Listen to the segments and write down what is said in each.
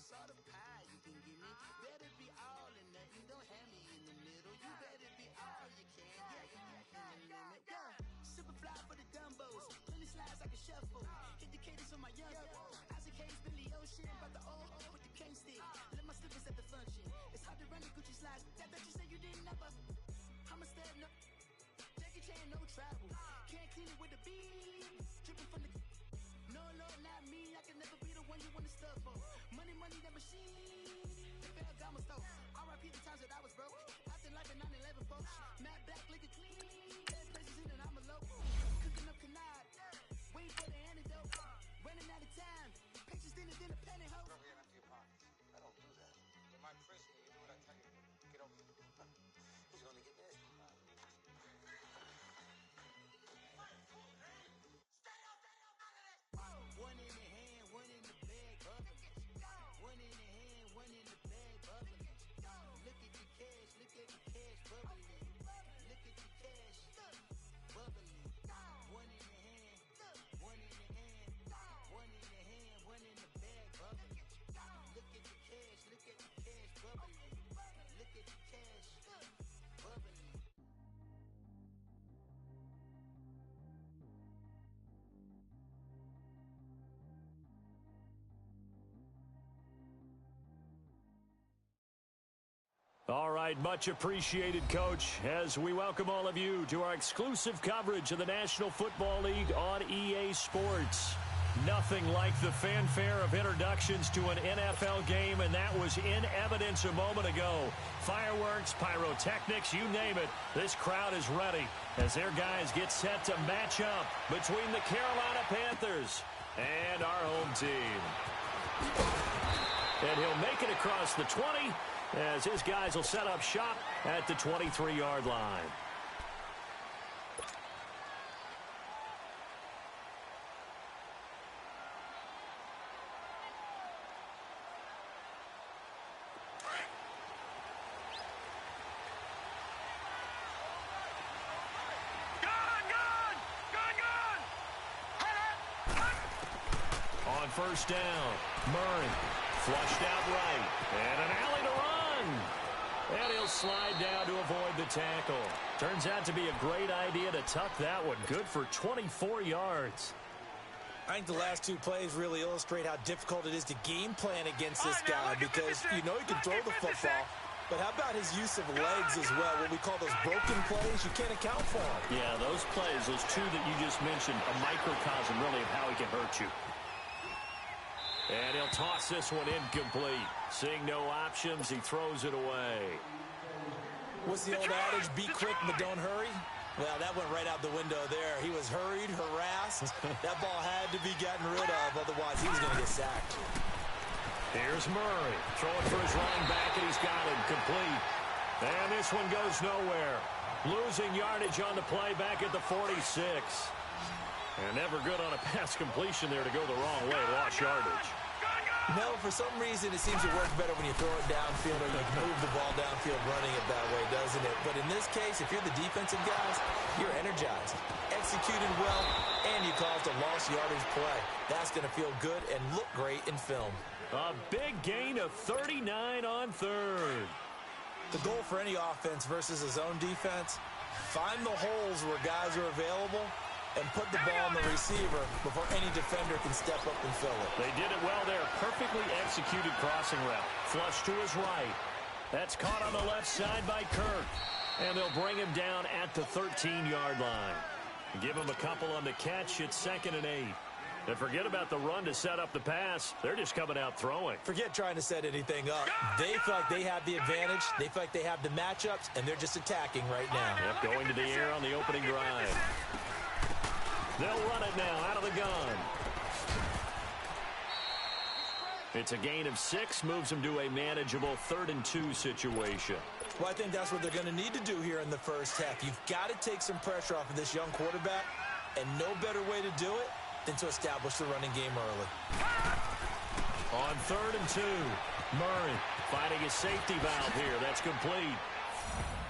sort of pie you can give me. Better be all or nothing, don't have me in the middle. You better be all you can, yeah, in the limit. Yeah, super fly for the dumbos, plenty slides I can shuffle. Hit the cadence on my young Isaac Hayes, Billy Ocean, about the old with the cane stick. Let my slippers at the function. It's hard to run the Gucci slides. That you said you didn't never. I'm a stab, no Jackie Chan, no travel. Can't clean it with the beat. Dripping from the. No, Lord, not me. I can never be the one you want to stuff for. Money, that machine. The fair gamma stove. R.I.P. the times that I was broke. Acting like a 9/11 folks. Matte black, liquor clean. Dead places in and I'm a local. Cooking up canard. Waiting for the antidote. Running out of time. Pictures thinner than a pantyhose. Over here, empty your pockets. I don't do that. You might frisk me. You do what I tell you to. Get over here. He's gonna get this. One in the hand, one in the bag, bubbling. One in the hand, one in the bag, bubbling. Look at the cash, bubbling. Look at the cash, bubbling. One in the hand, one in the hand, one in the hand, one in the bag, bubbling. Look at the cash, bubbling. Look at the cash, bubbling. All right, much appreciated, Coach, as we welcome all of you to our exclusive coverage of the National Football League on EA Sports. Nothing like the fanfare of introductions to an NFL game, and that was in evidence a moment ago. Fireworks, pyrotechnics, you name it. This crowd is ready as their guys get set to match up between the Carolina Panthers and our home team. And he'll make it across the 20 as his guys will set up shop at the 23-yard line. On first down, Murray flushed out right, and an alley to run. And he'll slide down to avoid the tackle. Turns out to be a great idea to tuck that one. Good for 24 yards. I think the last two plays really illustrate how difficult it is to game plan against this guy because you know he can throw the football, but how about his use of legs as well? What we call those broken plays, you can't account for them. Yeah, those plays, those two that you just mentioned, a microcosm really of how he can hurt you. And he'll toss this one incomplete. Seeing no options, he throws it away. What's the old adage? Be quick, but don't hurry. Well, that went right out the window there. He was hurried, harassed. That ball had to be gotten rid of, otherwise he was going to get sacked. Here's Murray. Throwing for his running back, and he's got him complete. And this one goes nowhere. Losing yardage on the play back at the 46. And never good on a pass completion there to go the wrong way. Lost yardage. No, for some reason it seems to work better when you throw it downfield or you can move the ball downfield running it that way, doesn't it? But in this case, if you're the defensive guys, you're energized, executed well, and you caused a lost yardage play. That's going to feel good and look great in film. A big gain of 39 on third. The goal for any offense versus a zone defense, find the holes where guys are available and put the ball on the receiver before any defender can step up and fill it. They did it well there. Perfectly executed crossing route. Flush to his right. That's caught on the left side by Kirk. And they'll bring him down at the 13-yard line. Give him a couple on the catch. It's 2nd and 8. And forget about the run to set up the pass. They're just coming out throwing. Forget trying to set anything up. They feel like they have the advantage. They feel like they have the matchups, and they're just attacking right now. Yep, going to the air on the opening drive. They'll run it now out of the gun. It's a gain of 6, moves them to a manageable 3rd and 2 situation. Well, I think that's what they're going to need to do here in the first half. You've got to take some pressure off of this young quarterback, and no better way to do it than to establish the running game early. On 3rd and 2, Murray finding his safety valve here. That's complete.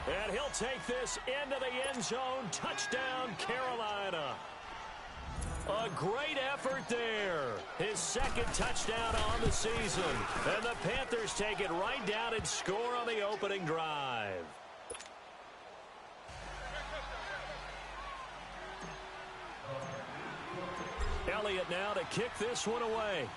And he'll take this into the end zone. Touchdown, Carolina. A great effort there. His second touchdown on the season. And the Panthers take it right down and score on the opening drive. Elliott now to kick this one away.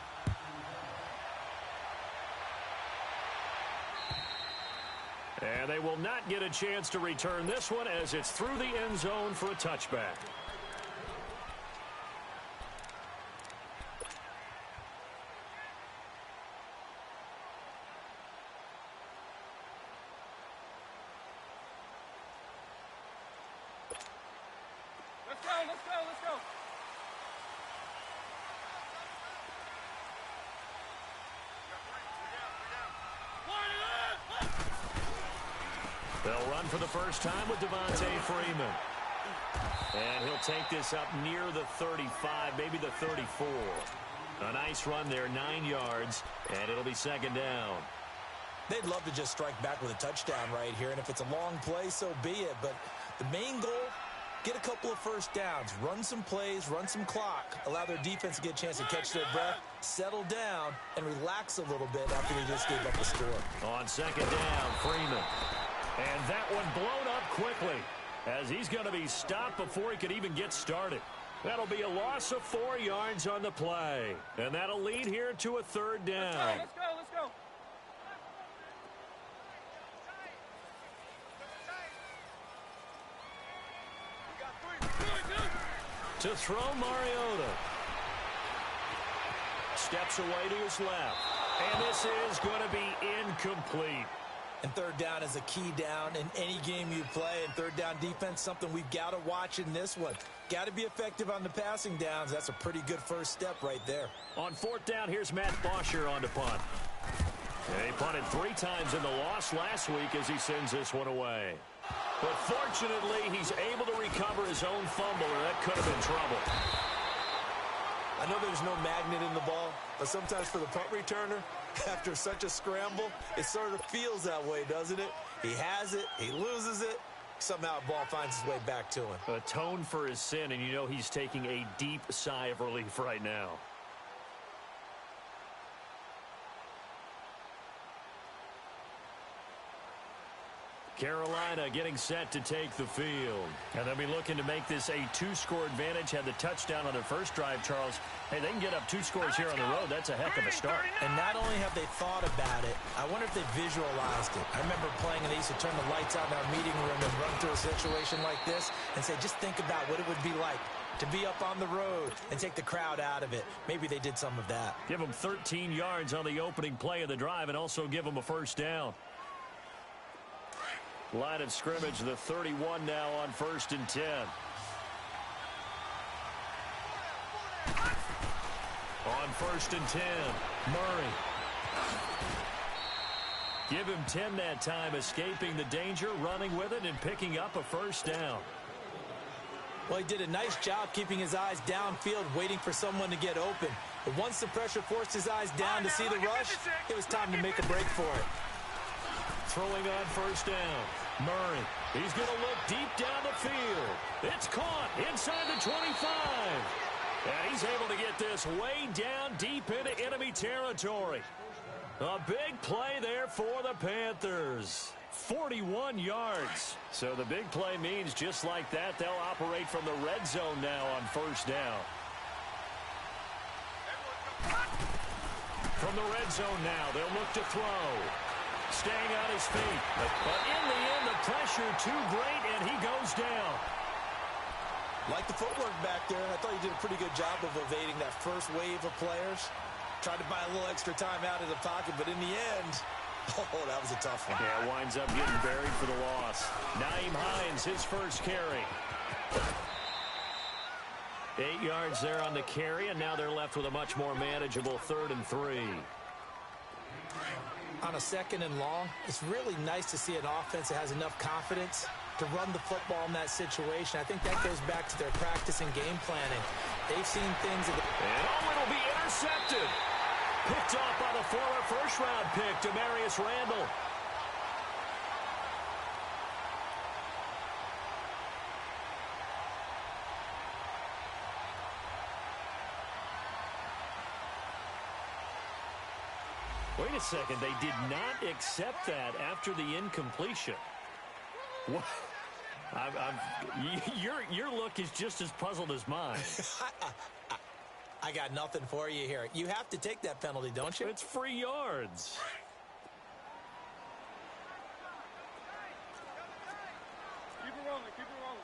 And they will not get a chance to return this one as it's through the end zone for a touchback. Let's go. They'll run for the first time with Devontae Freeman. And he'll take this up near the 35, maybe the 34. A nice run there, 9 yards, and it'll be second down. They'd love to just strike back with a touchdown right here, and if it's a long play, so be it. But the main goal, get a couple of first downs, run some plays, run some clock, allow their defense to get a chance to catch their breath, settle down, and relax a little bit after they just gave up a score. On second down, Freeman. And that one blown up quickly as he's going to be stopped before he could even get started. That'll be a loss of 4 yards on the play. And that'll lead here to a third down. Let's go. To throw, Mariota. Steps away to his left. And this is going to be incomplete. And third down is a key down in any game you play. And third down defense, something we've got to watch in this one. Got to be effective on the passing downs. That's a pretty good first step right there. On fourth down, here's Matt Bosher on to punt. And he punted 3 times in the loss last week as he sends this one away. But fortunately, he's able to recover his own fumble, or that could have been trouble. I know there's no magnet in the ball, but sometimes for the punt returner, after such a scramble, it sort of feels that way, doesn't it? He has it, he loses it, somehow the ball finds its way back to him. Atone for his sin, and you know he's taking a deep sigh of relief right now. Carolina getting set to take the field. And they'll be looking to make this a 2-score advantage. Had the touchdown on their first drive, Charles. Hey, they can get up 2 scores here on the road. That's a heck of a start. And not only have they thought about it, I wonder if they visualized it. I remember playing, and they used to turn the lights out in our meeting room and run through a situation like this and say, just think about what it would be like to be up on the road and take the crowd out of it. Maybe they did some of that. Give them 13 yards on the opening play of the drive and also give them a first down. Line of scrimmage, the 31 now on 1st and 10. On 1st and 10, Murray. Give him 10 that time, escaping the danger, running with it, and picking up a first down. Well, he did a nice job keeping his eyes downfield, waiting for someone to get open. But once the pressure forced his eyes down to see the rush, it was time to make a break for it. Throwing on first down, Murray. He's going to look deep down the field. It's caught inside the 25. And he's able to get this way down deep into enemy territory. A big play there for the Panthers. 41 yards. So the big play means just like that, they'll operate from the red zone now on first down. From the red zone now, they'll look to throw. Staying on his feet. But in the end, the pressure too great, and he goes down. Like the footwork back there, I thought he did a pretty good job of evading that first wave of players. Tried to buy a little extra time out of the pocket, but in the end, oh, that was a tough one. Yeah, winds up getting buried for the loss. Nyheim Hines, his first carry. 8 yards there on the carry, and now they're left with a much more manageable 3rd and 3. On a 2nd and long, it's really nice to see an offense that has enough confidence to run the football in that situation. I think that goes back to their practice and game planning. They've seen things. And it'll be intercepted. Picked off by the former first-round pick, Demarius Randall. Wait a second. They did not accept that after the incompletion. What? Your look is just as puzzled as mine. I got nothing for you here. You have to take that penalty, don't you? It's free yards. Keep it rolling, keep it rolling.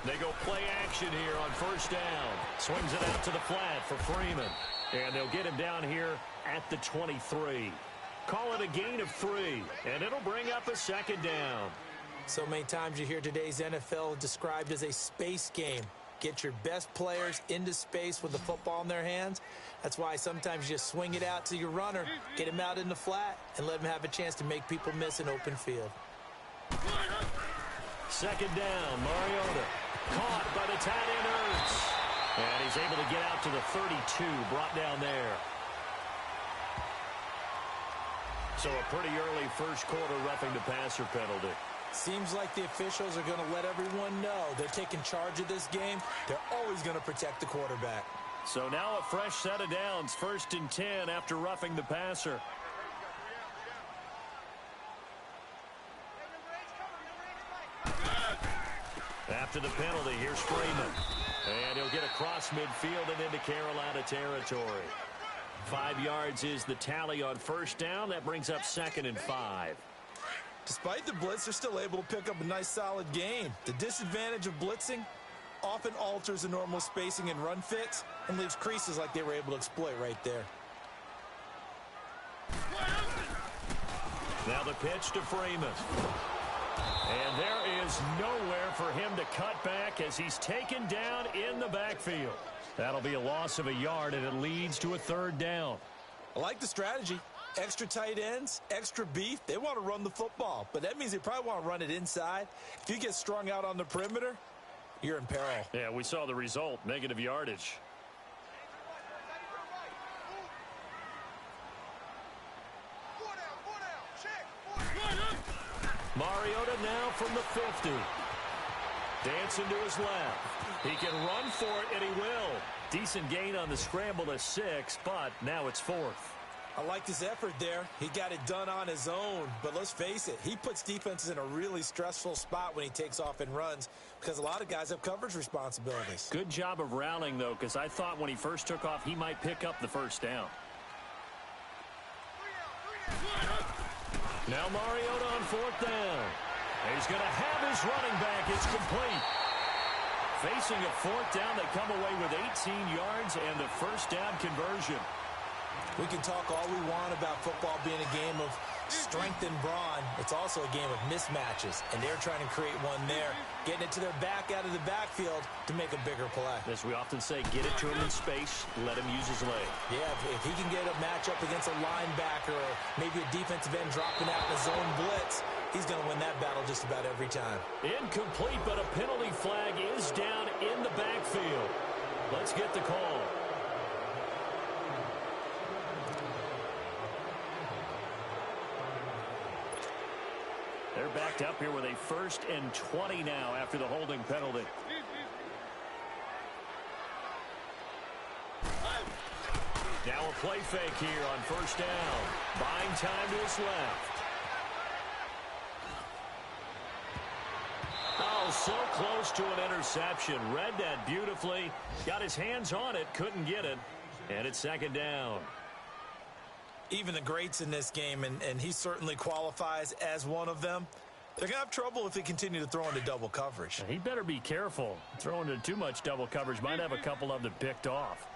They go play action here on first down. Swings it out to the flat for Freeman. And they'll get him down here at the 23. Call it a gain of 3, and it'll bring up a second down. So many times you hear today's NFL described as a space game. Get your best players into space with the football in their hands. That's why sometimes you just swing it out to your runner, get him out in the flat, and let him have a chance to make people miss an open field. Second down, Mariota. Caught by the tight end, Ertz. And he's able to get out to the 32, brought down there. So a pretty early first quarter roughing the passer penalty. Seems like the officials are going to let everyone know they're taking charge of this game. They're always going to protect the quarterback. So now a fresh set of downs, 1st and 10 after roughing the passer. After the penalty, here's Freeman. And he'll get across midfield and into Carolina territory. 5 yards is the tally on first down. That brings up 2nd and 5. Despite the blitz, they're still able to pick up a nice, solid gain. The disadvantage of blitzing often alters the normal spacing and run fits and leaves creases like they were able to exploit right there. Now the pitch to Freeman. And there is nowhere for him to cut back as he's taken down in the backfield. That'll be a loss of a yard, and it leads to a 3rd down. I like the strategy. Extra tight ends, extra beef. They want to run the football, but that means they probably want to run it inside. If you get strung out on the perimeter, you're in peril. Yeah, we saw the result, negative yardage. Mariota now from the 50. Dancing to his left. He can run for it, and he will. Decent gain on the scramble to 6, but now it's 4th. I like his effort there. He got it done on his own. But let's face it, he puts defenses in a really stressful spot when he takes off and runs because a lot of guys have coverage responsibilities. Good job of rallying, though, because I thought when he first took off, he might pick up the first down. Now Mariota on 4th down. He's going to have his running back. It's complete. Facing a 4th down, they come away with 18 yards and the first down conversion. We can talk all we want about football being a game of strength and brawn. It's also a game of mismatches, and they're trying to create one there, getting it to their back out of the backfield to make a bigger play. As we often say, get it to him in space, let him use his leg. Yeah, if he can get a matchup against a linebacker or maybe a defensive end dropping out in a zone blitz, he's going to win that battle just about every time. Incomplete, but a penalty flag is down in the backfield. Let's get the call. They're backed up here with a 1st and 20 now after the holding penalty. Now a play fake here on first down. Buying time to his left. Oh, so close to an interception. Read that beautifully. Got his hands on it, couldn't get it. And it's 2nd down. Even the greats in this game, and he certainly qualifies as one of them, they're going to have trouble if they continue to throw into double coverage. He better be careful. Throwing into too much double coverage might have a couple of them picked off.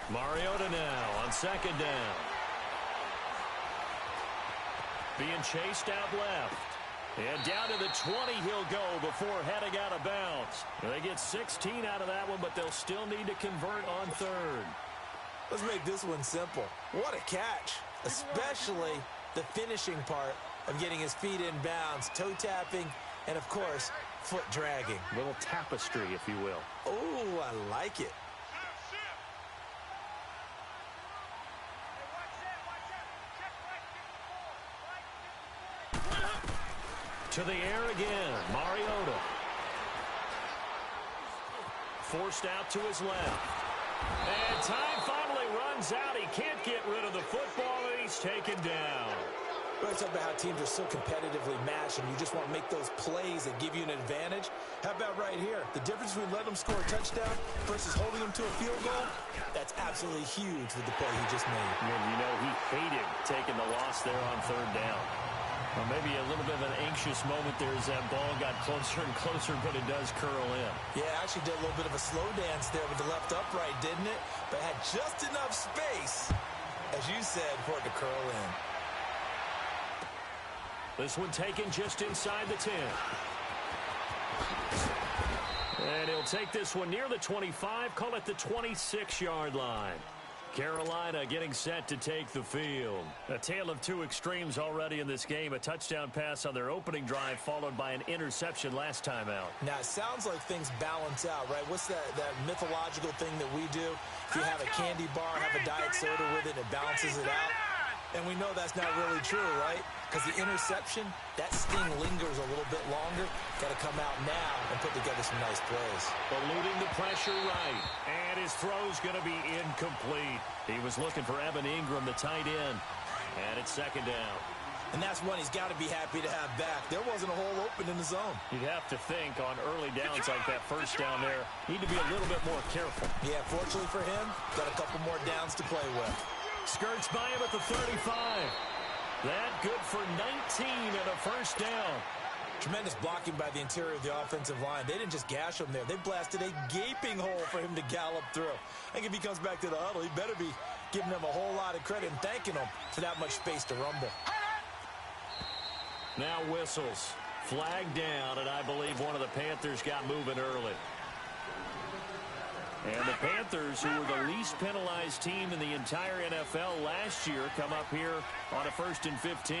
Mariota now on 2nd down. Being chased out left. And down to the 20 he'll go before heading out of bounds. They get 16 out of that one, but they'll still need to convert on 3rd. Let's make this one simple. What a catch, especially the finishing part of getting his feet in bounds, toe tapping, and, of course, foot dragging. A little tapestry, if you will. Oh, I like it. To the air again, Mariota. forced out to his left. And time finally runs out. He can't get rid of the football, and he's taken down. Well, it's about how teams are so competitively matched, and you just want to make those plays that give you an advantage. How about right here? The difference between letting them score a touchdown versus holding them to a field goal, that's absolutely huge with the play he just made. And you know he hated taking the loss there on third down. Well, maybe a little bit of an anxious moment there as that ball got closer and closer, but it does curl in. Yeah, actually did a little bit of a slow dance there with the left upright, didn't it? But had just enough space, as you said, for it to curl in. This one taken just inside the 10. And he'll take this one near the 25, call it the 26-yard line. Carolina getting set to take the field. A tale of two extremes already in this game. A touchdown pass on their opening drive followed by an interception last time out. Now, it sounds like things balance out, right? What's that mythological thing that we do? If you have a candy bar, have a diet soda with it, it balances it out. And we know that's not really true, right? Because the interception, that sting lingers a little bit longer. Got to come out now and put together some nice plays. Eluding the pressure right. And his throw's going to be incomplete. He was looking for Evan Ingram, the tight end. And it's second down. And that's one he's got to be happy to have back. There wasn't a hole open in the zone. You'd have to think on early downs like that first down there, need to be a little bit more careful. Yeah, fortunately for him, got a couple more downs to play with. Skirts by him at the 35. That good for 19 and a first down. Tremendous blocking by the interior of the offensive line. They didn't just gash him there. They blasted a gaping hole for him to gallop through. I think if he comes back to the huddle, he better be giving them a whole lot of credit and thanking them for that much space to rumble. Now whistles. Flag down, and I believe one of the Panthers got moving early. And the Panthers, who were the least penalized team in the entire NFL last year, come up here on a 1st and 15.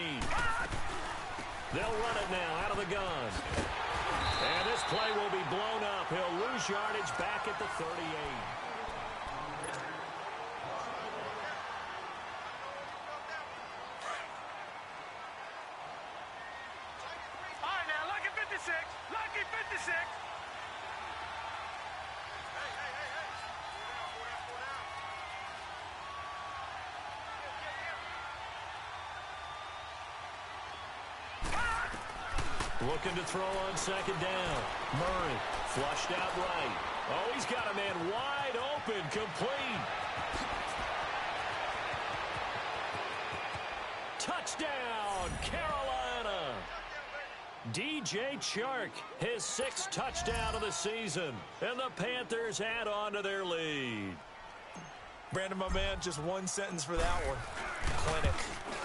They'll run it now out of the gun. And this play will be blown up. He'll lose yardage back at the 38. All right, now, lucky 56. Lucky 56. Looking to throw on second down. Murray flushed out right. Oh, he's got a man wide open, complete. Touchdown, Carolina. DJ Chark, his 6th touchdown of the season. And the Panthers add on to their lead. Brandon, my man, just one sentence for that one. Clinic.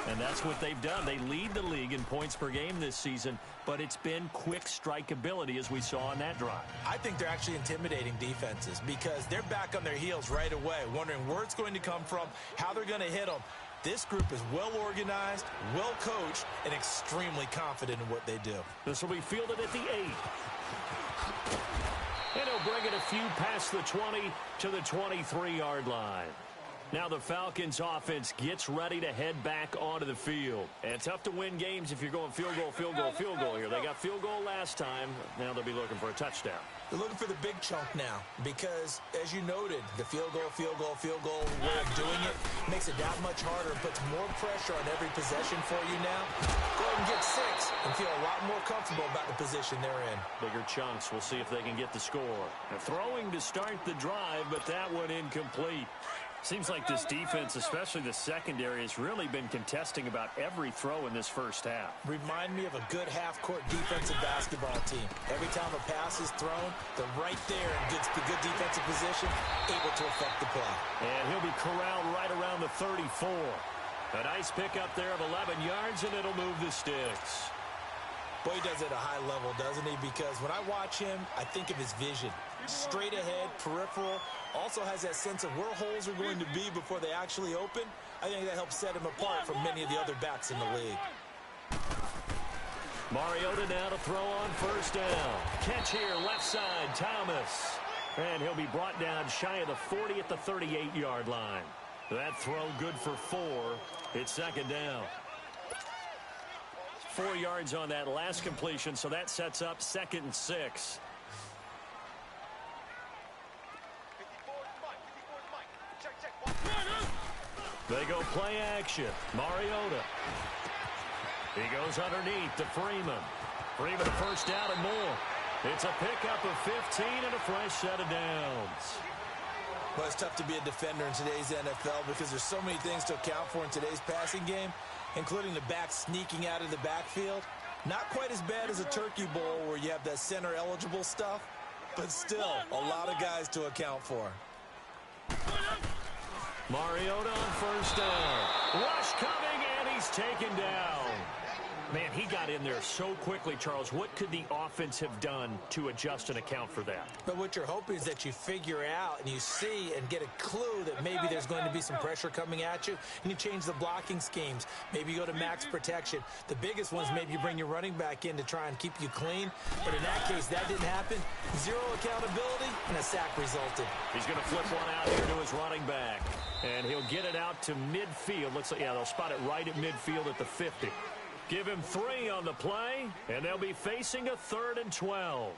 And that's what they've done. They lead the league in points per game this season, but it's been quick strikeability as we saw on that drive. I think they're actually intimidating defenses because they're back on their heels right away, wondering where it's going to come from, how they're going to hit them. This group is well organized, well coached, and extremely confident in what they do. This will be fielded at the 8. And he'll bring it a few past the 20 to the 23-yard line. Now the Falcons offense gets ready to head back onto the field. And it's tough to win games if you're going field goal, field goal, field goal here. They got field goal last time. Now they'll be looking for a touchdown. They're looking for the big chunk now because, as you noted, the field goal way of doing it makes it that much harder and puts more pressure on every possession for you now. Go ahead and get 6 and feel a lot more comfortable about the position they're in. Bigger chunks. We'll see if they can get the score. They're throwing to start the drive, but that one incomplete. Seems like this defense, especially the secondary, has really been contesting about every throw in this first half. Remind me of a good half-court defensive basketball team. Every time a pass is thrown, they're right there in good defensive position, able to affect the play. And he'll be corralled right around the 34. A nice pickup there of 11 yards, and it'll move the sticks. Boy, he does it at a high level, doesn't he? Because when I watch him, I think of his vision. Straight ahead, peripheral, also has that sense of where holes are going to be before they actually open. I think that helps set him apart from many of the other backs in the league. Mariota now to throw on first down. Catch here, left side, Thomas. And he'll be brought down shy of the 40 at the 38-yard line. That throw good for 4. It's second down. 4 yards on that last completion, so that sets up 2nd and 6. They go play action. Mariota. He goes underneath to Freeman. Freeman a first down and more. It's a pickup of 15 and a fresh set of downs. Well, it's tough to be a defender in today's NFL because there's so many things to account for in today's passing game, including the back sneaking out of the backfield. Not quite as bad as a turkey bowl where you have that center-eligible stuff, but still a lot of guys to account for. Mariota on first down. Rush coming, and he's taken down. Man, he got in there so quickly, Charles. What could the offense have done to adjust and account for that? But what you're hoping is that you figure out and you see and get a clue that maybe there's going to be some pressure coming at you, and you change the blocking schemes. Maybe you go to max protection. The biggest ones, maybe you bring your running back in to try and keep you clean. But in that case, that didn't happen. Zero accountability, and a sack resulted. He's going to flip one out here to his running back, and he'll get it out to midfield. Looks like, yeah, they'll spot it right at midfield at the 50. Give him 3 on the play, and they'll be facing a 3rd and 12.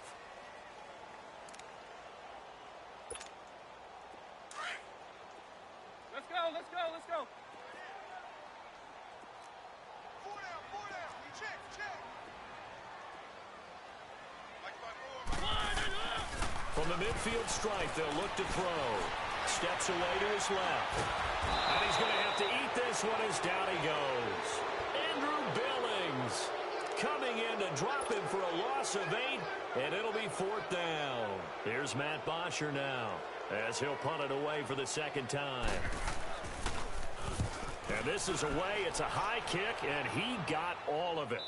Let's go, let's go, let's go. 4 down. Check. From the midfield strike, they'll look to throw. Steps away to his left. And he's going to have to eat this one as down he goes. Andrew Billings coming in to drop him for a loss of 8, and it'll be 4th down. Here's Matt Bosher now as he'll punt it away for the 2nd time. And this is away. It's a high kick, and he got all of it.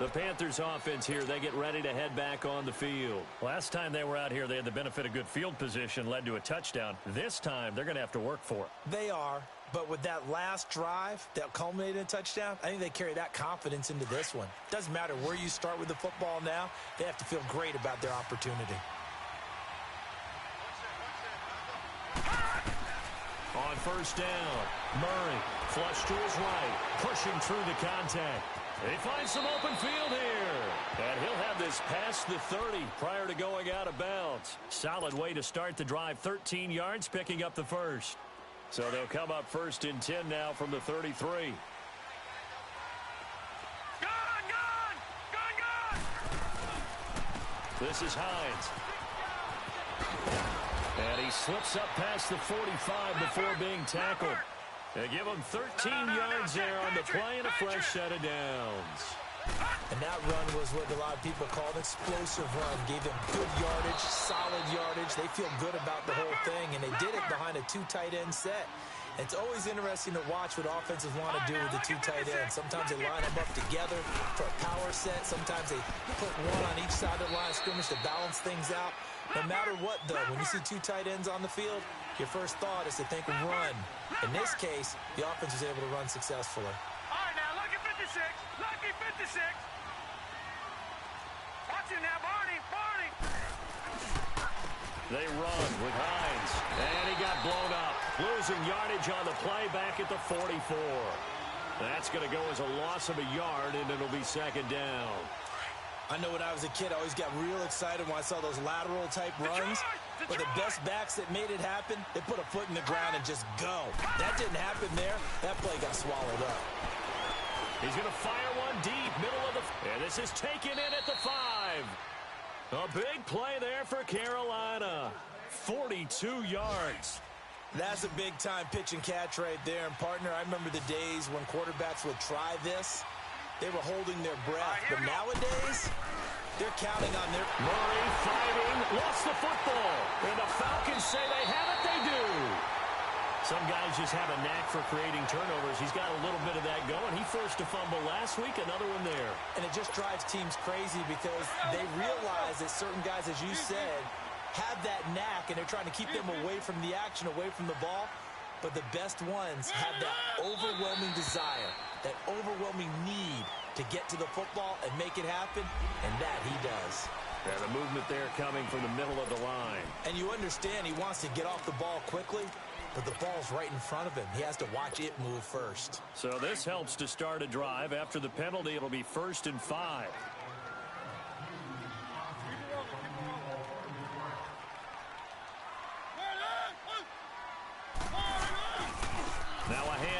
The Panthers offense here, they get ready to head back on the field. Last time they were out here, they had the benefit of good field position, led to a touchdown. This time, they're going to have to work for it. They are, but with that last drive that culminated in a touchdown, I think they carry that confidence into this one. Doesn't matter where you start with the football now, they have to feel great about their opportunity. On first down, Murray flush to his right, pushing through the contact. He finds some open field here. And he'll have this past the 30 prior to going out of bounds. Solid way to start the drive. 13 yards, picking up the first. So they'll come up 1st and 10 now from the 33. Gone! This is Hines. And he slips up past the 45 before being tackled. They give him 13 yards there on the play and a fresh set of downs. And that run was what a lot of people call an explosive run. Gave them good yardage, solid yardage. They feel good about the whole thing, and they did it behind a 2 tight end set. It's always interesting to watch what offenses want to do with the 2 tight ends. Sometimes they line them up together for a power set. Sometimes they put one on each side of the line of scrimmage to balance things out. No matter what, though, when you see 2 tight ends on the field, your first thought is to think run. In this case, the offense was able to run successfully. All right, now, lucky 56. Lucky 56. Watch him now, Barney. They run with Hines. And he got blown up. Losing yardage on the play back at the 44. That's going to go as a loss of a yard, and it'll be 2nd down. I know when I was a kid, I always got real excited when I saw those lateral-type runs. But the best backs that made it happen, they put a foot in the ground and just go. That didn't happen there. That play got swallowed up. He's going to fire one deep, middle of the... And this is taken in at the 5. A big play there for Carolina. 42 yards. That's a big-time pitch and catch right there. And, partner, I remember the days when quarterbacks would try this. They were holding their breath. But nowadays, they're counting on their... Murray fighting, lost the football. And the Falcons say they have it, they do. Some guys just have a knack for creating turnovers. He's got a little bit of that going. He forced a fumble last week, another one there. And it just drives teams crazy because they realize that certain guys, as you said, have that knack, and they're trying to keep them away from the action, away from the ball. But the best ones have that overwhelming desire, that overwhelming need to get to the football and make it happen, and that he does. Yeah, the movement there coming from the middle of the line. And you understand he wants to get off the ball quickly, but the ball's right in front of him. He has to watch it move first. So this helps to start a drive. After the penalty, it'll be 1st and 5.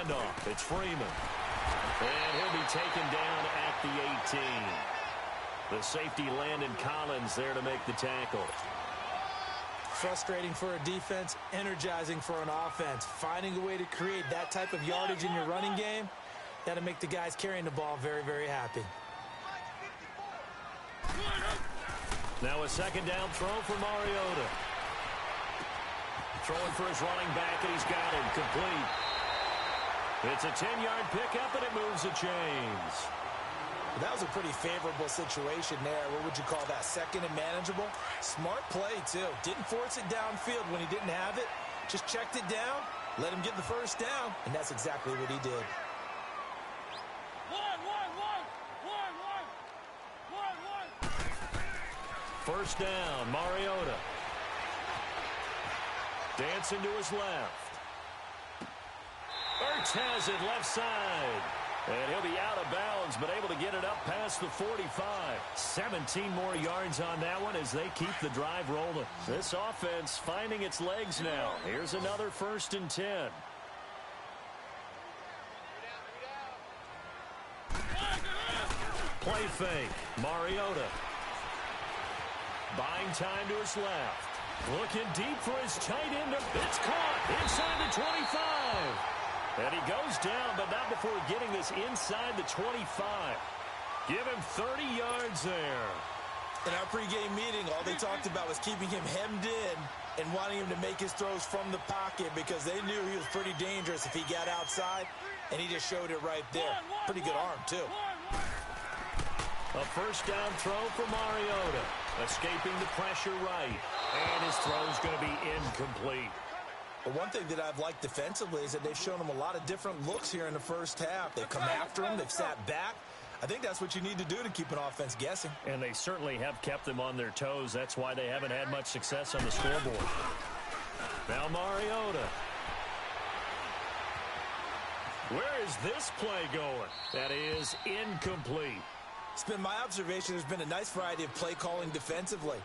handoff. It's Freeman. And he'll be taken down at the 18. The safety, Landon Collins, there to make the tackle. Frustrating for a defense, energizing for an offense. Finding a way to create that type of yardage in your running game, that'll make the guys carrying the ball very, very happy. Now a second down throw for Mariota. Throwing for his running back, and he's got him complete. It's a 10-yard pickup, and it moves the chains. That was a pretty favorable situation there. What would you call that? Second and manageable? Smart play, too. Didn't force it downfield when he didn't have it. Just checked it down, let him get the first down, and that's exactly what he did. First down, Mariota. Dancing to his left. Ertz has it left side. And he'll be out of bounds, but able to get it up past the 45. 17 more yards on that one as they keep the drive rolling. This offense finding its legs now. Here's another 1st and 10. Play fake. Mariota. Buying time to his left. Looking deep for his tight end. It's caught inside the 25. And he goes down, but not before getting this inside the 25. Give him 30 yards there. In our pregame meeting, all they talked about was keeping him hemmed in and wanting him to make his throws from the pocket because they knew he was pretty dangerous if he got outside, and he just showed it right there. Pretty good arm, too. A first down throw for Mariota. Escaping the pressure right. And his throw's going to be incomplete. But one thing that I've liked defensively is that they've shown him a lot of different looks here in the first half. They've come after him. They've sat back. I think that's what you need to do to keep an offense guessing. And they certainly have kept them on their toes. That's why they haven't had much success on the scoreboard. Now Mariota. Where is this play going? That is incomplete. It's been my observation there's been a nice variety of play calling defensively.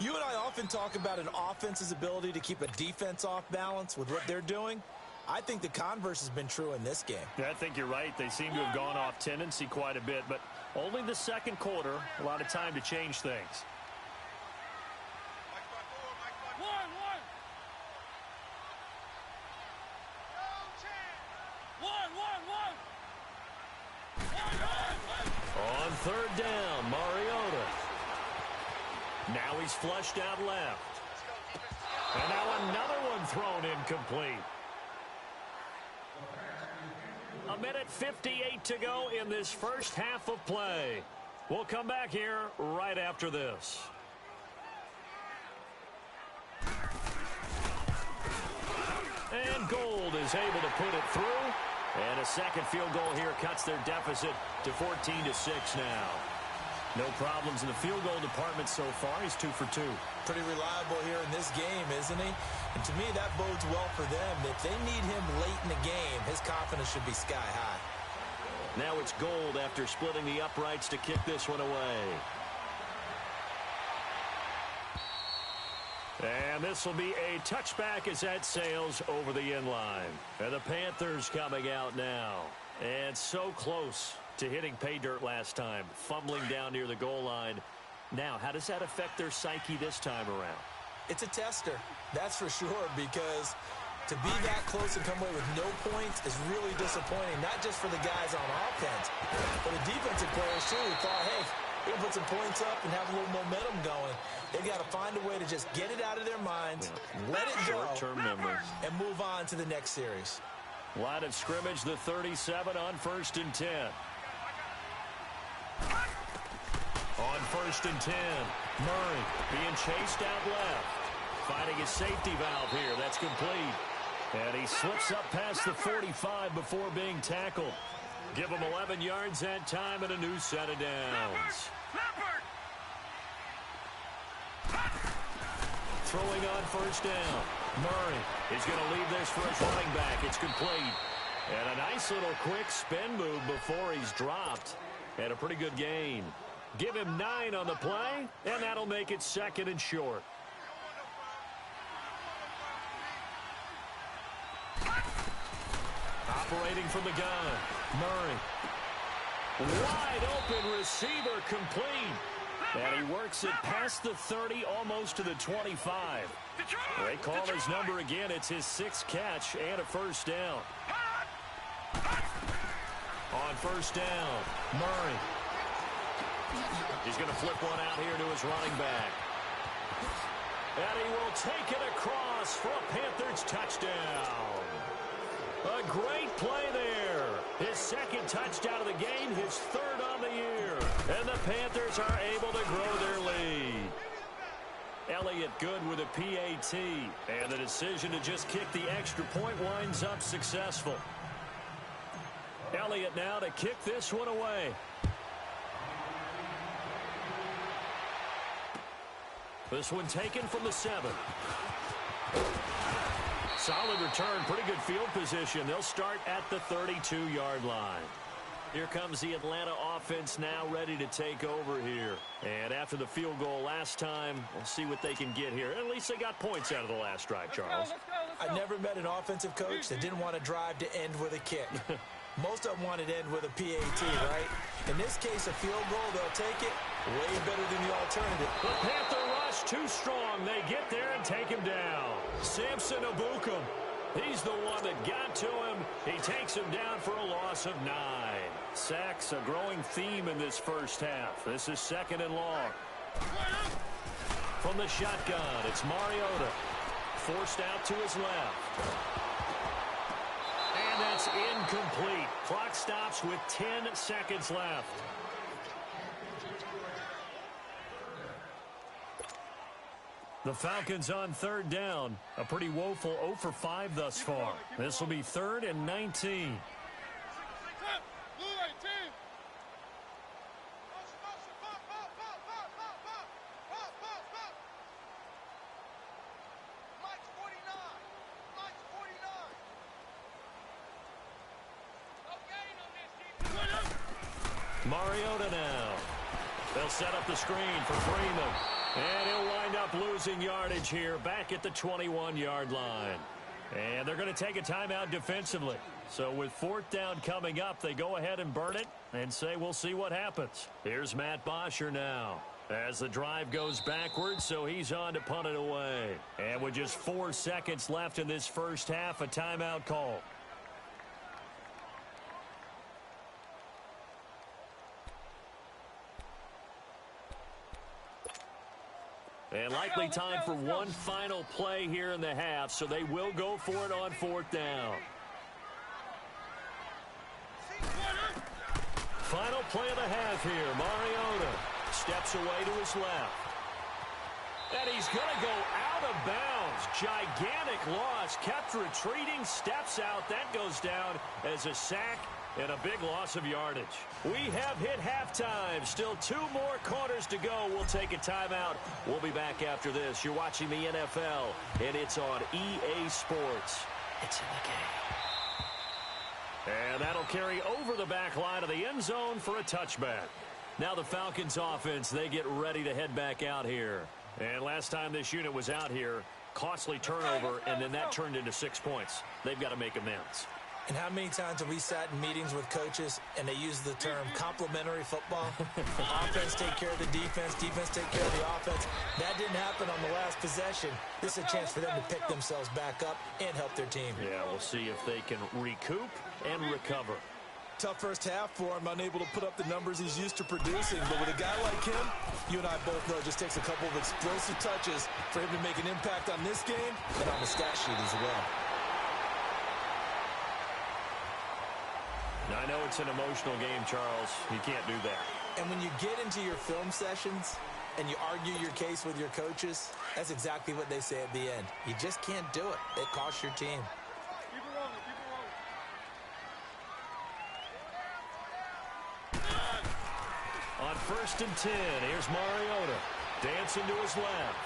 You and I often talk about an offense's ability to keep a defense off balance with what they're doing. I think the converse has been true in this game. Yeah, I think you're right. They seem to have gone off tendency quite a bit, but only the second quarter, a lot of time to change things. On third down, Mariota. Now he's flushed out left. And now another one thrown incomplete. A minute 58 to go in this first half of play. We'll come back here right after this. And Gold is able to put it through. And a second field goal here cuts their deficit to 14-6 now. No problems in the field goal department so far. He's 2 for 2. Pretty reliable here in this game, isn't he? And to me, that bodes well for them. If they need him late in the game, his confidence should be sky high. Now it's Gold after splitting the uprights to kick this one away. And this will be a touchback as that sails over the end line. And the Panthers coming out now. And so close to hitting pay dirt last time. Fumbling down near the goal line. Now, how does that affect their psyche this time around? It's a tester, that's for sure, because to be that close and come away with no points is really disappointing, not just for the guys on offense, but the defensive players, too, who thought, hey, we're going to put some points up and have a little momentum going. They've got to find a way to just get it out of their minds, let it go, short-term memory, and move on to the next series. Line of scrimmage, the 37 on 1st and 10. On 1st and 10, Murray being chased out left. Finding his safety valve here. That's complete. And he slips up past the 45 before being tackled. Give him 11 yards that time and a new set of downs. Throwing on 1st down. Murray is going to leave this for his running back. It's complete. And a nice little quick spin move before he's dropped. And a pretty good gain. Give him 9 on the play, and that'll make it 2nd and short. Operating from the gun. Murray. Wide open receiver complete. And he works it past the 30, almost to the 25. They call his number again. It's his 6th catch and a first down. On first down, Murray. He's going to flip one out here to his running back. And he will take it across for a Panthers touchdown. A great play there. His 2nd touchdown of the game, his 3rd on the year. And the Panthers are able to grow their lead. Elliott good with a PAT. And the decision to just kick the extra point winds up successful. Elliott now to kick this one away. This one taken from the 7. Solid return, pretty good field position. They'll start at the 32-yard line. Here comes the Atlanta offense now ready to take over here. And after the field goal last time, we'll see what they can get here. At least they got points out of the last drive, Charles. Let's go. I never met an offensive coach that didn't want to drive to end with a kick. Most of them want it to end with a PAT, right? In this case, a field goal, they'll take it. Way better than the alternative. The Panther rush too strong. They get there and take him down. Samson Abukum. He's the one that got to him. He takes him down for a loss of 9. Sacks, a growing theme in this first half. This is 2nd and long. From the shotgun, it's Mariota. Forced out to his left. And that's incomplete. Clock stops with 10 seconds left. The Falcons on 3rd down. A pretty woeful 0 for 5 thus far. This will be 3rd and 19. Mariota now. They'll set up the screen for Freeman. And he'll wind up losing yardage here back at the 21-yard line. And they're going to take a timeout defensively. So with 4th down coming up, they go ahead and burn it and say we'll see what happens. Here's Matt Bosher now as the drive goes backwards, so he's on to punt it away. And with just 4 seconds left in this first half, a timeout call. And likely time for one final play here in the half, so they will go for it on 4th down. Final play of the half here. Mariota steps away to his left. And he's going to go out of bounds. Gigantic loss. Kept retreating. Steps out. That goes down as a sack and a big loss of yardage. We have hit halftime. Still 2 more quarters to go. We'll take a timeout. We'll be back after this. You're watching the NFL, and it's on EA Sports. It's in the game. And that'll carry over the back line of the end zone for a touchback. Now the Falcons offense, they get ready to head back out here. And last time this unit was out here, costly turnover, and then that turned into 6 points. They've got to make amends. And how many times have we sat in meetings with coaches and they use the term complementary football? Offense take care of the defense, defense take care of the offense. That didn't happen on the last possession. This is a chance for them to pick themselves back up and help their team. Yeah, we'll see if they can recoup and recover. Tough first half for him, unable to put up the numbers he's used to producing. But with a guy like him, you and I both know it just takes a couple of explosive touches for him to make an impact on this game and on the stat sheet as well. Now, I know it's an emotional game, Charles. You can't do that. And when you get into your film sessions and you argue your case with your coaches, that's exactly what they say at the end. You just can't do it. It costs your team. Keep it rolling, keep it rolling. On 1st and 10, here's Mariota. Dancing to his left.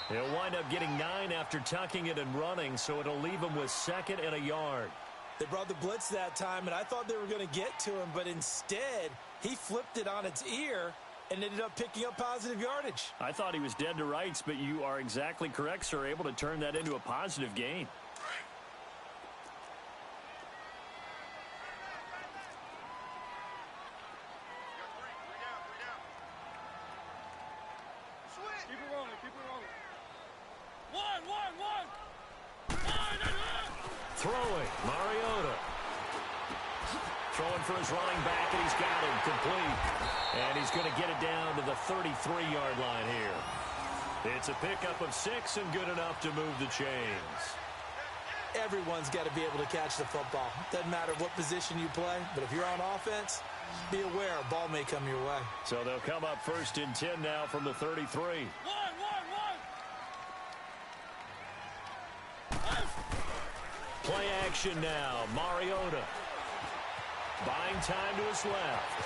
He'll wind up getting 9 after tucking it and running, so it'll leave him with 2nd and a yard. They brought the blitz that time, and I thought they were going to get to him, but instead, he flipped it on its ear and ended up picking up positive yardage. I thought he was dead to rights, but you are exactly correct, sir. Able to turn that into a positive gain. Throwing, Mariota. Throwing for his running back, and he's got him complete. And he's going to get it down to the 33-yard line here. It's a pickup of 6 and good enough to move the chains. Everyone's got to be able to catch the football. Doesn't matter what position you play, but if you're on offense, be aware a ball may come your way. So they'll come up 1st and 10 now from the 33. Play action now. Mariota buying time to his left.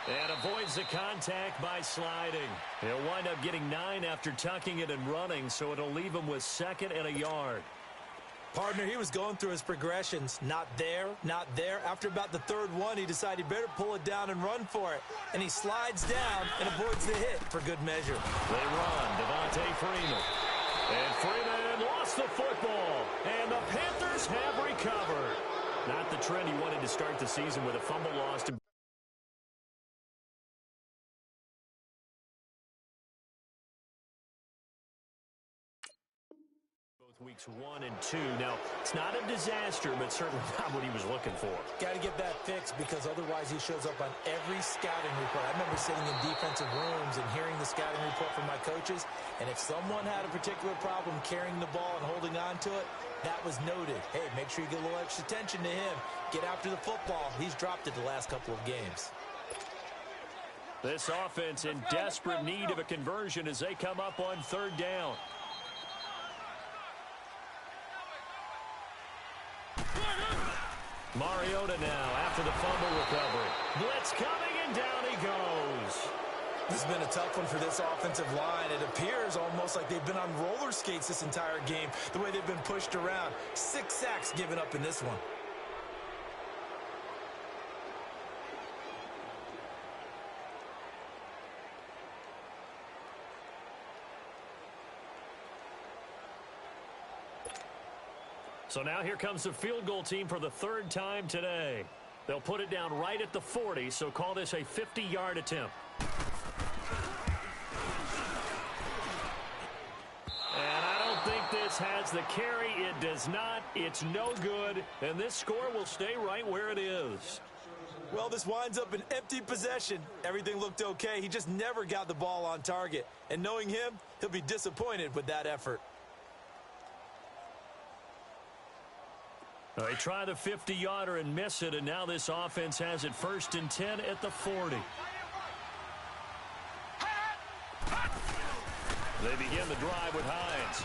And avoids the contact by sliding. He'll wind up getting 9 after tucking it and running, so it'll leave him with 2nd and a yard. Partner, he was going through his progressions. Not there, not there. After about the 3rd one, he decided he better pull it down and run for it. And he slides down and avoids the hit for good measure. They run. Devontae Freeman. And Freeman lost the football. And the Panthers have recovered. Not the trend he wanted to start the season with a fumble loss to weeks 1 and 2. Now, it's not a disaster, but certainly not what he was looking for. Got to get that fixed because otherwise he shows up on every scouting report. I remember sitting in defensive rooms and hearing the scouting report from my coaches, and if someone had a particular problem carrying the ball and holding on to it, that was noted. Hey, make sure you get a little extra attention to him. Get after the football. He's dropped it the last couple of games. This offense in desperate need of a conversion as they come up on 3rd down. Mariota now after the fumble recovery. Blitz coming, and down he goes. This has been a tough one for this offensive line. It appears almost like they've been on roller skates this entire game, the way they've been pushed around. 6 sacks given up in this one. So now here comes the field goal team for the 3rd time today. They'll put it down right at the 40, so call this a 50-yard attempt. And I don't think this has the carry. It does not. It's no good. And this score will stay right where it is. Well, this winds up an empty possession. Everything looked okay. He just never got the ball on target. And knowing him, he'll be disappointed with that effort. They try the 50-yarder and miss it, and now this offense has it 1st and 10 at the 40. They begin the drive with Hines.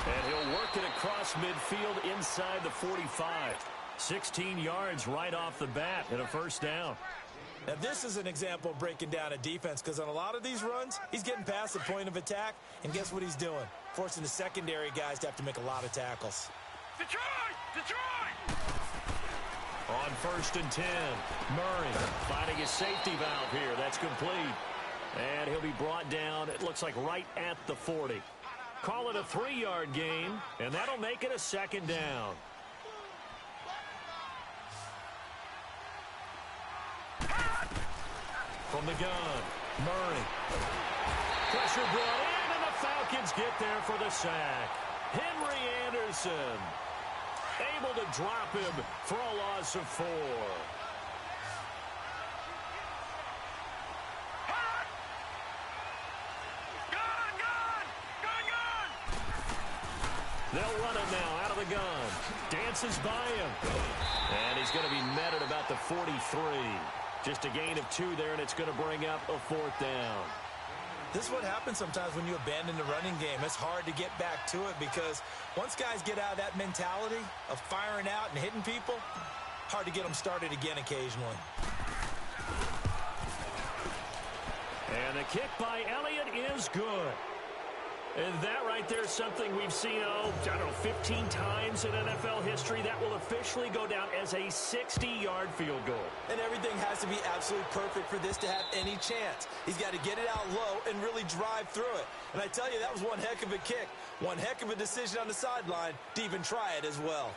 And he'll work it across midfield inside the 45. 16 yards right off the bat and a 1st down. Now, this is an example of breaking down a defense because on a lot of these runs, he's getting past the point of attack, and guess what he's doing? Forcing the secondary guys to have to make a lot of tackles. Detroit! Detroit! On 1st and 10, Murray finding his safety valve here. That's complete. And he'll be brought down, it looks like right at the 40. Call it a 3-yard gain, and that'll make it a 2nd down. From the gun, Murray. Pressure brought in, and the Falcons get there for the sack. Henry Anderson able to drop him for a loss of 4. They'll run it now out of the gun. Dances by him. And he's going to be met at about the 43. Just a gain of 2 there, and it's going to bring up a 4th down. This is what happens sometimes when you abandon the running game. It's hard to get back to it because once guys get out of that mentality of firing out and hitting people, hard to get them started again occasionally. And the kick by Elliott is good. And that right there is something we've seen, I don't know, 15 times in NFL history. That will officially go down as a 60-yard field goal. And everything has to be absolutely perfect for this to have any chance. He's got to get it out low and really drive through it. And I tell you, that was one heck of a kick. One heck of a decision on the sideline to even try it as well.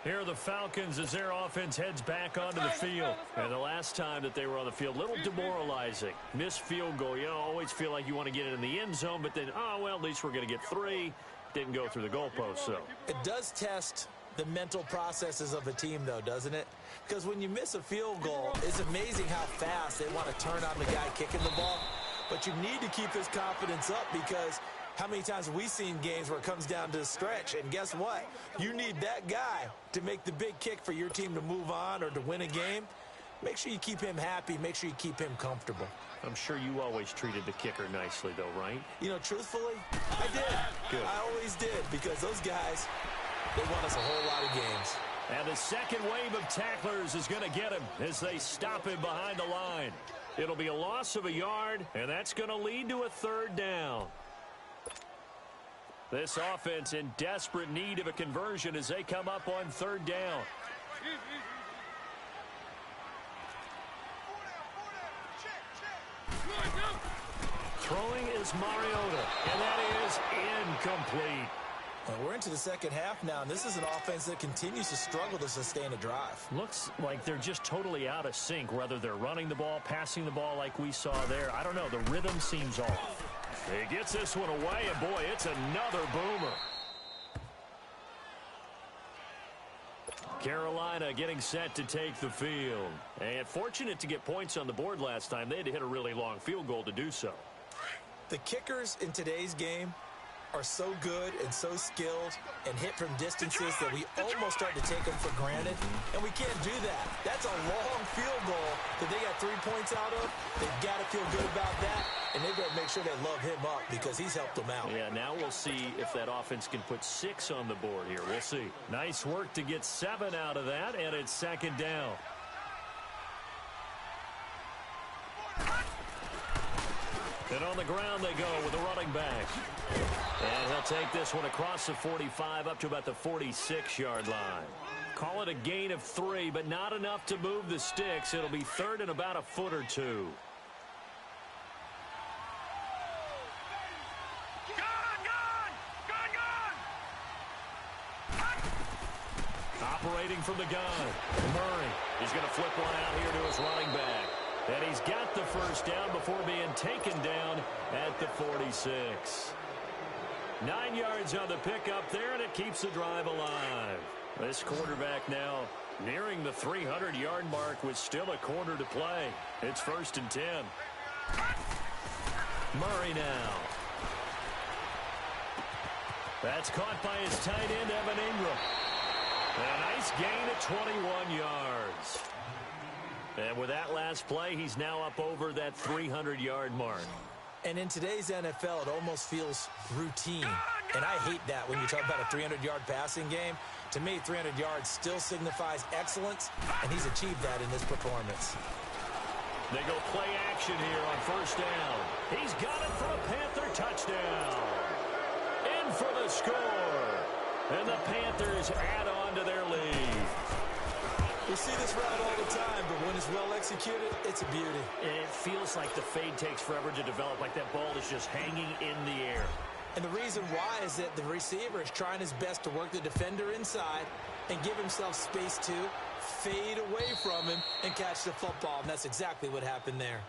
Here are the Falcons as their offense heads back onto the field. And the last time that they were on the field, a little demoralizing. Missed field goal. You always feel like you want to get it in the end zone, but then, oh, well, at least we're going to get 3. Didn't go through the goalpost, so. It does test the mental processes of a team, though, doesn't it? Because when you miss a field goal, it's amazing how fast they want to turn on the guy kicking the ball. But you need to keep his confidence up because how many times have we seen games where it comes down to a stretch? And guess what? You need that guy to make the big kick for your team to move on or to win a game. Make sure you keep him happy. Make sure you keep him comfortable. I'm sure you always treated the kicker nicely, though, right? You know, truthfully, I did. Good. I always did because those guys, they won us a whole lot of games. And the second wave of tacklers is going to get him as they stop him behind the line. It'll be a loss of a yard, and that's going to lead to a 3rd down. This offense in desperate need of a conversion as they come up on 3rd down. Throwing is Mariota, and that is incomplete. Well, we're into the second half now, and this is an offense that continues to struggle to sustain a drive. Looks like they're just totally out of sync, whether they're running the ball, passing the ball like we saw there. I don't know. The rhythm seems off. He gets this one away, and boy, it's another boomer. Carolina getting set to take the field. And fortunate to get points on the board last time. They had to hit a really long field goal to do so. The kickers in today's game are so good and so skilled and hit from distances that we almost start to take them for granted, and we can't do that. That's a long field goal that they got 3 points out of. They've got to feel good about that, and they've got to make sure they love him up because he's helped them out. Yeah, now we'll see if that offense can put 6 on the board here. We'll see. Nice work to get 7 out of that, and it's 2nd down. And on the ground they go with a running back. And he'll take this one across the 45 up to about the 46-yard line. Call it a gain of 3, but not enough to move the sticks. It'll be 3rd and about a foot or 2. Operating from the gun, Murray. He's going to flip one out here to his running back. And he's got the 1st down before being taken down at the 46. 9 yards on the pickup there, and it keeps the drive alive. This quarterback now nearing the 300-yard mark with still a quarter to play. It's 1st and 10. Murray now. That's caught by his tight end, Evan Ingram. A nice gain of 21 yards. And with that last play, he's now up over that 300-yard mark. And in today's NFL, it almost feels routine. And I hate that when you talk about a 300-yard passing game. To me, 300 yards still signifies excellence, and he's achieved that in this performance. They go play action here on 1st down. He's got it for a Panther touchdown. In for the score. And the Panthers add on to their lead. We see this route all the time, but when it's well executed, it's a beauty. It feels like the fade takes forever to develop, like that ball is just hanging in the air. And the reason why is that the receiver is trying his best to work the defender inside and give himself space to fade away from him and catch the football, and that's exactly what happened there.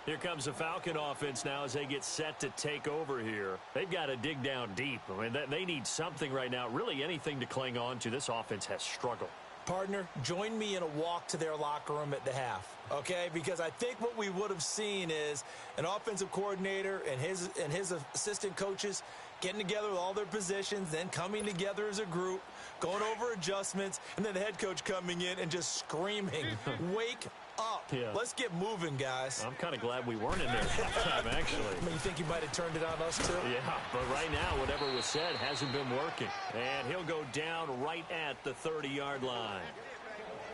Here comes the Falcon offense now as they get set to take over here. They've got to dig down deep. I mean, they need something right now, really anything to cling on to. This offense has struggled. Partner, join me in a walk to their locker room at the half, okay? Because I think what we would have seen is an offensive coordinator and his assistant coaches getting together with all their positions, then coming together as a group, going over adjustments, and then the head coach coming in and just screaming, wake up. Yeah. Let's get moving, guys. I'm kind of glad we weren't in there at that time, actually. I mean, you think you might have turned it on us, too? Yeah, but right now, whatever was said hasn't been working. And he'll go down right at the 30-yard line.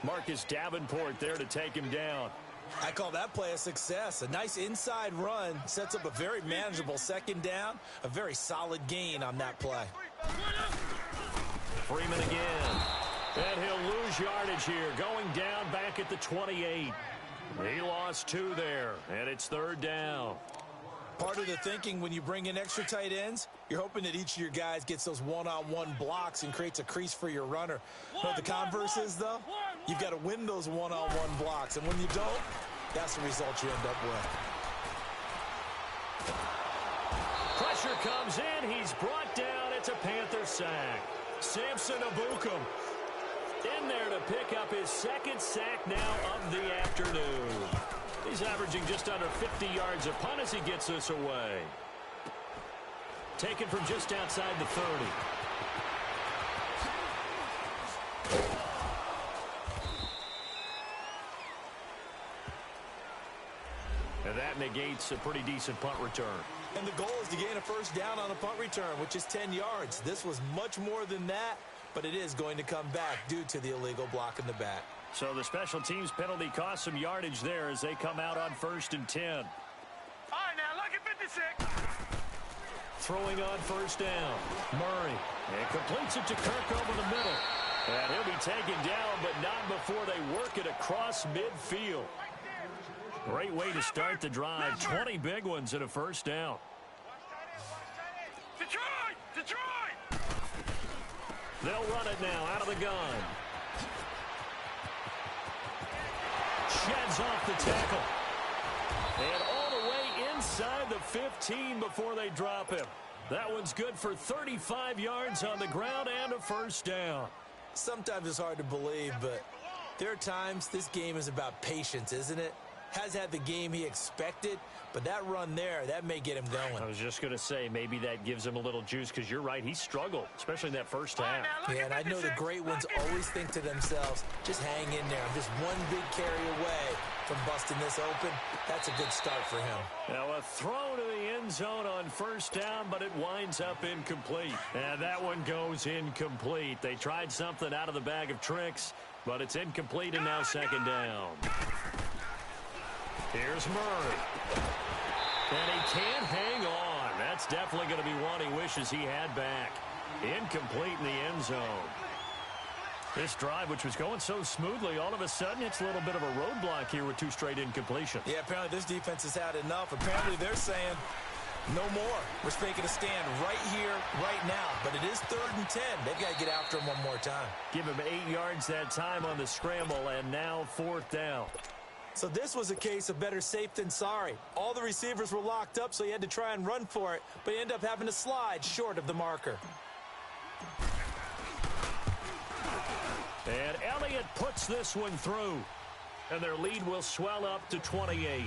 Marcus Davenport there to take him down. I call that play a success. A nice inside run sets up a very manageable 2nd down, a very solid gain on that play. Freeman again. And he'll lose yardage here, going down back at the 28. He lost 2 there, and it's 3rd down. Part of the thinking when you bring in extra tight ends, you're hoping that each of your guys gets those one-on-one blocks and creates a crease for your runner. But the converse is, though, you've got to win those one-on-one blocks. And when you don't, that's the result you end up with. Pressure comes in. He's brought down. It's a Panther sack. Samson Abukum in there to pick up his second sack now of the afternoon. He's averaging just under 50 yards a punt as he gets this away. Taken from just outside the 30. And that negates a pretty decent punt return. And the goal is to gain a first down on a punt return, which is 10 yards. This was much more than that, but it is going to come back due to the illegal block in the back. So the special teams penalty cost some yardage there as they come out on 1st and 10. All right, now, lucky 56. Throwing on first down. Murray. And completes it to Kirk over the middle. And he'll be taken down, but not before they work it across midfield. Great way to start the drive. 20 big ones and a first down. Detroit! Detroit! They'll run it now out of the gun. Sheds off the tackle. And all the way inside the 15 before they drop him. That one's good for 35 yards on the ground and a first down. Sometimes it's hard to believe, but there are times this game is about patience, isn't it? Has had the game he expected, but that run there, that may get him going. I was just going to say, maybe that gives him a little juice, because you're right, he struggled, especially in that first half. Yeah, and I know the great ones always think to themselves, just hang in there. I'm just one big carry away from busting this open. That's a good start for him. Now a throw to the end zone on first down, but it winds up incomplete. And that one goes incomplete. They tried something out of the bag of tricks, but it's incomplete and now second down. Here's Murray. And he can't hang on. That's definitely going to be one he wishes he had back. Incomplete in the end zone. This drive, which was going so smoothly, all of a sudden it's a little bit of a roadblock here with 2 straight incompletions. Yeah, apparently this defense has had enough. Apparently they're saying, no more. We're making a stand right here, right now. But it is 3rd and 10. They've got to get after him one more time. Give him 8 yards that time on the scramble, and now 4th down. So this was a case of better safe than sorry. All the receivers were locked up, so he had to try and run for it, but he ended up having to slide short of the marker. And Elliott puts this one through, and their lead will swell up to 28.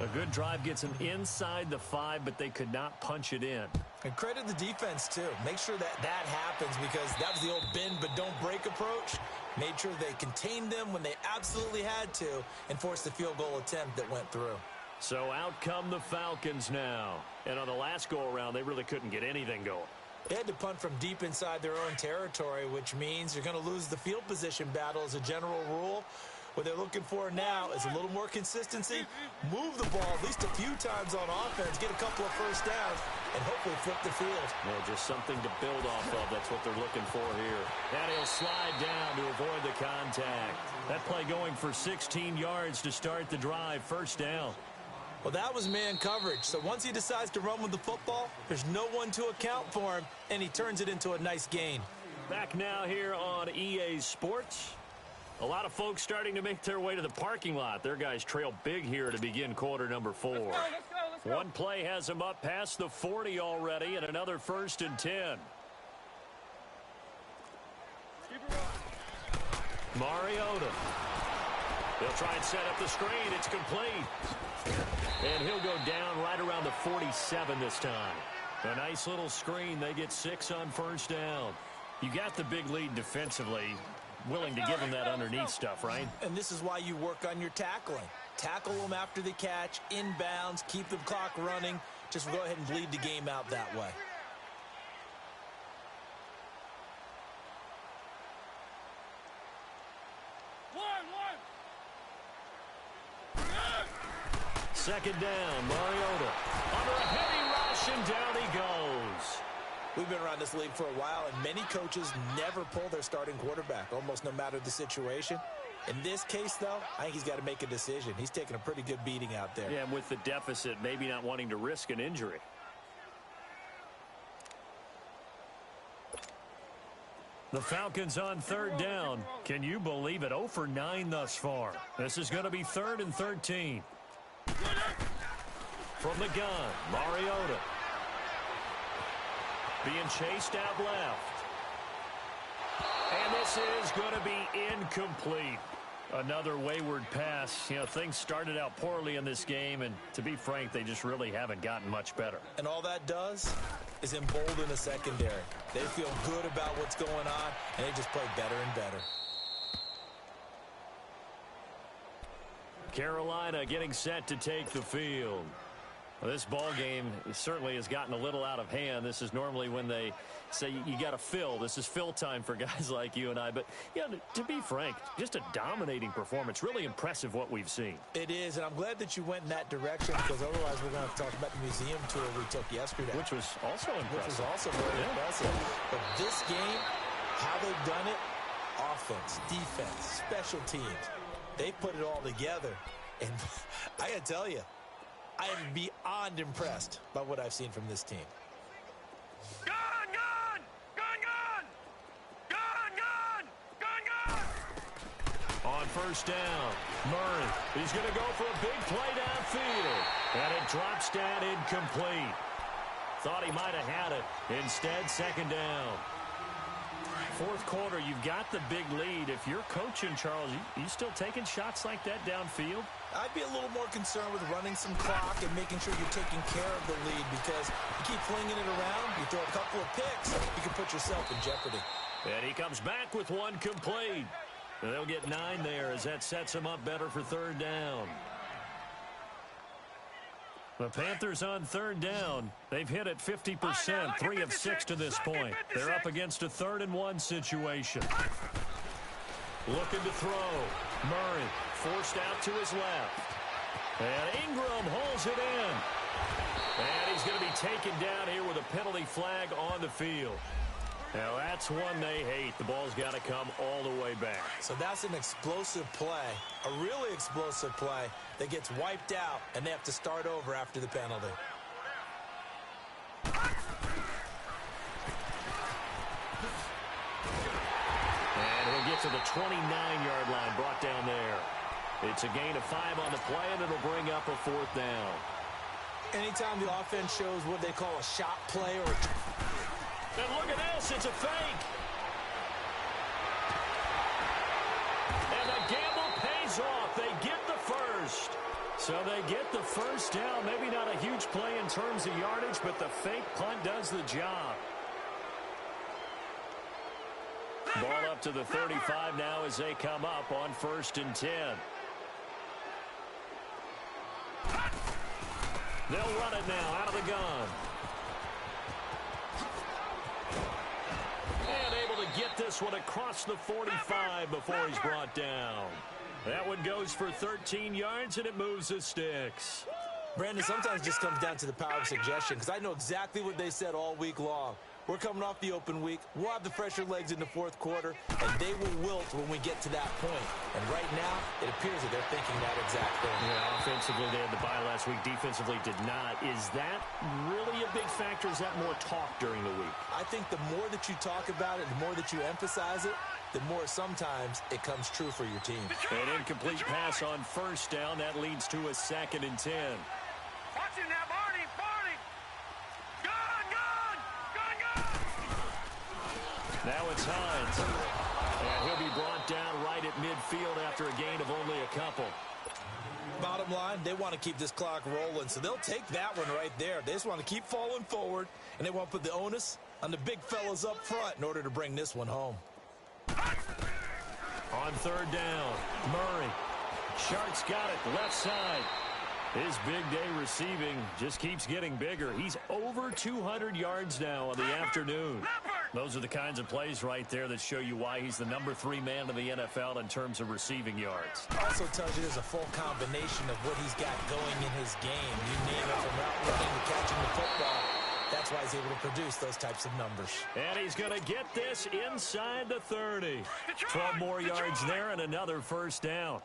A good drive gets them inside the 5, but they could not punch it in. And credit the defense, too. Make sure that happens, because that was the old bend but don't break approach. Made sure they contained them when they absolutely had to and forced the field goal attempt that went through. So out come the Falcons now. And on the last go-around, they really couldn't get anything going. They had to punt from deep inside their own territory, which means you're going to lose the field position battle as a general rule. What they're looking for now is a little more consistency, move the ball at least a few times on offense, get a couple of first downs, and hopefully flip the field. Well, just something to build off of. That's what they're looking for here. And he'll slide down to avoid the contact. That play going for 16 yards to start the drive. First down. Well, that was man coverage. So once he decides to run with the football, there's no one to account for him, and he turns it into a nice gain. Back now here on EA Sports. A lot of folks starting to make their way to the parking lot. Their guys trail big here to begin quarter number 4. Let's go. One play has them up past the 40 already, and another 1st and 10. Mariota. They'll try and set up the screen. It's complete. And he'll go down right around the 47 this time. A nice little screen. They get 6 on first down. You got the big lead defensively. Willing to give them that underneath stuff, right? And this is why you work on your tackling. Tackle them after the catch, inbounds, keep the clock running. Just go ahead and bleed the game out that way. Second down, Mariota. Under a heavy rush, and down he goes. We've been around this league for a while, and many coaches never pull their starting quarterback, almost no matter the situation. In this case, though, I think he's got to make a decision. He's taking a pretty good beating out there. Yeah, and with the deficit, maybe not wanting to risk an injury. The Falcons on third down. Can you believe it? 0 for 9 thus far. This is going to be 3rd and 13. From the gun, Mariota. Being chased out left. And this is going to be incomplete. Another wayward pass. You know, things started out poorly in this game, and to be frank, they just really haven't gotten much better. And all that does is embolden the secondary. They feel good about what's going on, and they just play better and better. Carolina getting set to take the field. Well, this ball game certainly has gotten a little out of hand. This is normally when they say you got to fill. This is fill time for guys like you and I. But, yeah, to be frank, just a dominating performance. Really impressive what we've seen. It is, and I'm glad that you went in that direction because otherwise we're going to have to talk about the museum tour we took yesterday. Which was also impressive. Which was also very impressive. But this game, how they've done it, offense, defense, special teams, they put it all together. And I got to tell you, I am beyond impressed by what I've seen from this team. Gun, gun! Gun, gun! Gun, gun! Gun, gun! On first down, Murray. He's going to go for a big play downfield. And it drops down incomplete. Thought he might have had it. Instead, second down. Fourth quarter, you've got the big lead. If you're coaching, Charles, you still taking shots like that downfield? I'd be a little more concerned with running some clock and making sure you're taking care of the lead because you keep flinging it around, you throw a couple of picks, you can put yourself in jeopardy. And he comes back with one complete. And they'll get 9 there as that sets him up better for third down. The Panthers on third down. They've hit it 50%, 3 of 6 to this point. They're up against a 3rd and 1 situation. Looking to throw. Murray forced out to his left. And Ingram holds it in. And he's going to be taken down here with a penalty flag on the field. Now that's one they hate. The ball's got to come all the way back. So that's an explosive play, a really explosive play that gets wiped out, and they have to start over after the penalty. And he'll get to the 29-yard line, brought down there. It's a gain of 5 on the play, and it'll bring up a 4th down. Anytime the offense shows what they call a shot play or and look at this, it's a fake. And the gamble pays off. They get the first. So they get the first down. Maybe not a huge play in terms of yardage, but the fake punt does the job. Ball up to the 35 now as they come up on 1st and 10. They'll run it now out of the gun. And able to get this one across the 45 before he's brought down. That one goes for 13 yards, and it moves the sticks. Brandon, sometimes it just comes down to the power of suggestion because I know exactly what they said all week long. We're coming off the open week. We'll have the fresher legs in the 4th quarter, and they will wilt when we get to that point. And right now, it appears that they're thinking that exact thing. Yeah, offensively, they had the bye last week. Defensively, did not. Is that really a big factor? Is that more talk during the week? I think the more that you talk about it, the more that you emphasize it, the more sometimes it comes true for your team. An incomplete pass on first down. That leads to a 2nd and 10. Watch it now, Barney, Barney! Gun, gun! Gun, gun! Now it's Hines. And he'll be brought down right at midfield after a gain of only a couple. Bottom line, they want to keep this clock rolling, so they'll take that one right there. They just want to keep falling forward, and they want to put the onus on the big fellas up front in order to bring this one home. On third down, Murray. Shark's got it, left side. His big day receiving just keeps getting bigger. He's over 200 yards now on the afternoon. Those are the kinds of plays right there that show you why he's the number 3 man in the NFL in terms of receiving yards. Also tells you there's a full combination of what he's got going in his game. You name it, from route running to catching the football. That's why he's able to produce those types of numbers. And he's going to get this inside the 30. 12 more yards there and another first down.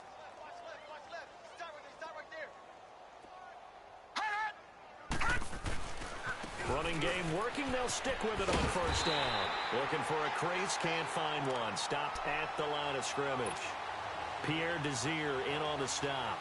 Running game working. They'll stick with it on first down. Looking for a crease. Can't find one. Stopped at the line of scrimmage. Pierre Desir in on the stop.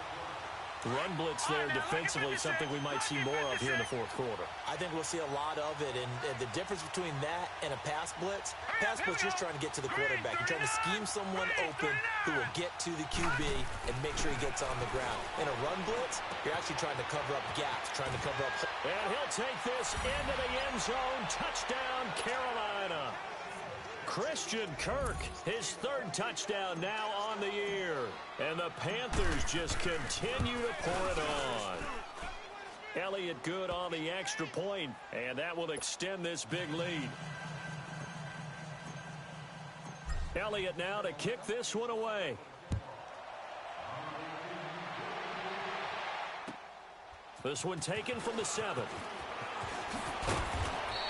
Run blitz there defensively, something we might see more of here in the fourth quarter. I think we'll see a lot of it, and the difference between that and a pass blitz, you're just trying to get to the quarterback. You're trying to scheme someone open who will get to the QB and make sure he gets on the ground. In a run blitz, you're actually trying to cover up gaps, trying to cover up. And he'll take this into the end zone. Touchdown, Carolina. Christian Kirk, his third touchdown now on the year. And the Panthers just continue to pour it on. Elliott good on the extra point, and that will extend this big lead. Elliott now to kick this one away. This one taken from the 7.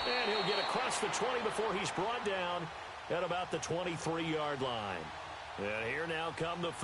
And he'll get across the 20 before he's brought down at about the 23-yard line. And here now come the